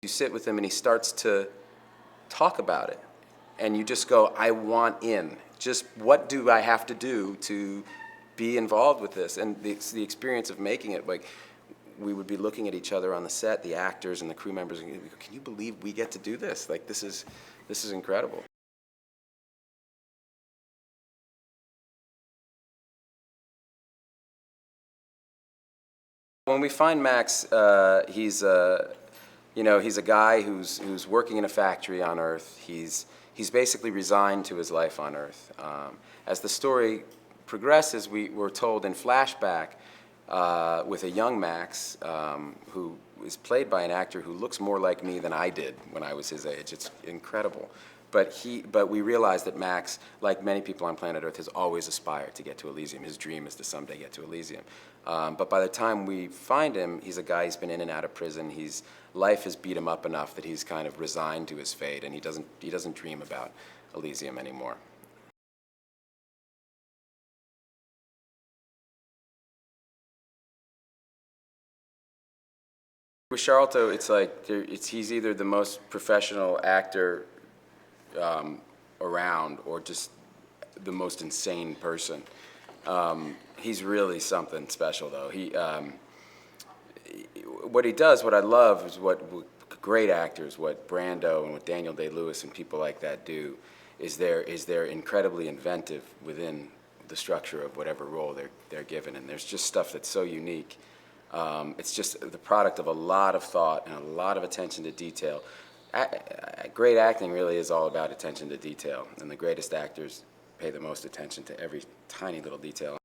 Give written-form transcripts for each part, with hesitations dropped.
You sit with him and he starts to talk about it. And you just go, I want in. Just what do I have to do to be involved with this? And the experience of making it, like, we would be looking at each other on the set, the actors and the crew members, and we go, can you believe we get to do this? Like, this is incredible. When we find Max, he's he's a guy who's working in a factory on Earth. He's basically resigned to his life on Earth. As the story progresses, we're told in flashback with a young Max who is played by an actor who looks more like me than I did when I was his age. It's incredible. But we realize that Max, like many people on planet Earth, has always aspired to get to Elysium. His dream is to someday get to Elysium. But by the time we find him, he's a guy who's been in and out of prison. Life has beat him up enough that he's kind of resigned to his fate, and he doesn't dream about Elysium anymore. With Charlton, it's like he's either the most professional actor around or just the most insane person. He's really something special, though. What he does, what I love, is what great actors, what Brando and what Daniel Day-Lewis and people like that do, is they're incredibly inventive within the structure of whatever role they're given, and there's just stuff that's so unique. It's just the product of a lot of thought and a lot of attention to detail. Great acting really is all about attention to detail, and the greatest actors pay the most attention to every tiny little detail.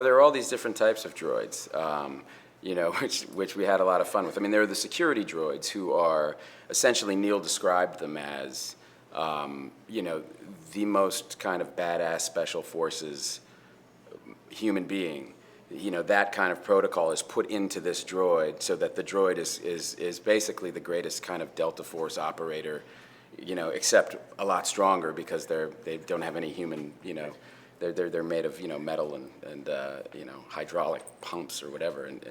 There are all these different types of droids, which we had a lot of fun with. I mean, there are the security droids who are essentially, Neil described them as, the most kind of badass special forces human being. That kind of protocol is put into this droid so that the droid is basically the greatest kind of Delta Force operator, except a lot stronger because they don't have any human, they're made of metal and hydraulic pumps or whatever, and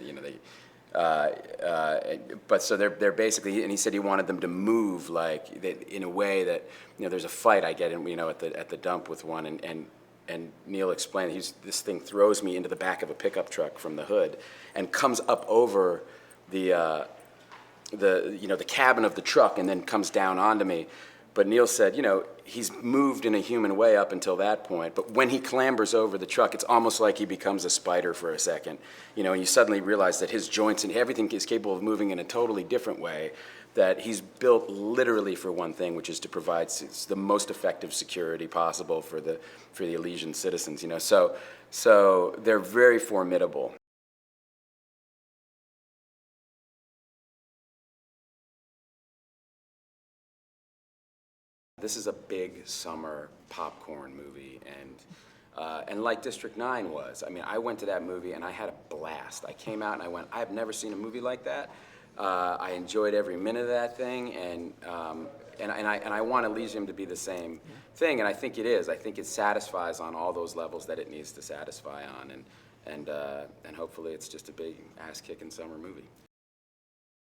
but so they're basically, and he said he wanted them to move like in a way that there's a fight I get in at the dump with one, and Neil explained this thing throws me into the back of a pickup truck from the hood and comes up over the cabin of the truck and then comes down onto me. But Neil said, he's moved in a human way up until that point, but when he clambers over the truck, it's almost like he becomes a spider for a second, and you suddenly realize that his joints and everything is capable of moving in a totally different way, that he's built literally for one thing, which is to provide the most effective security possible for the Elysian citizens, So they're very formidable. This is a big summer popcorn movie, and like District 9 was. I mean, I went to that movie and I had a blast. I came out and I went, I've never seen a movie like that. I enjoyed every minute of that thing, and I want Elysium to be the same thing, and I think it is. I think it satisfies on all those levels that it needs to satisfy on, and hopefully it's just a big ass-kicking summer movie.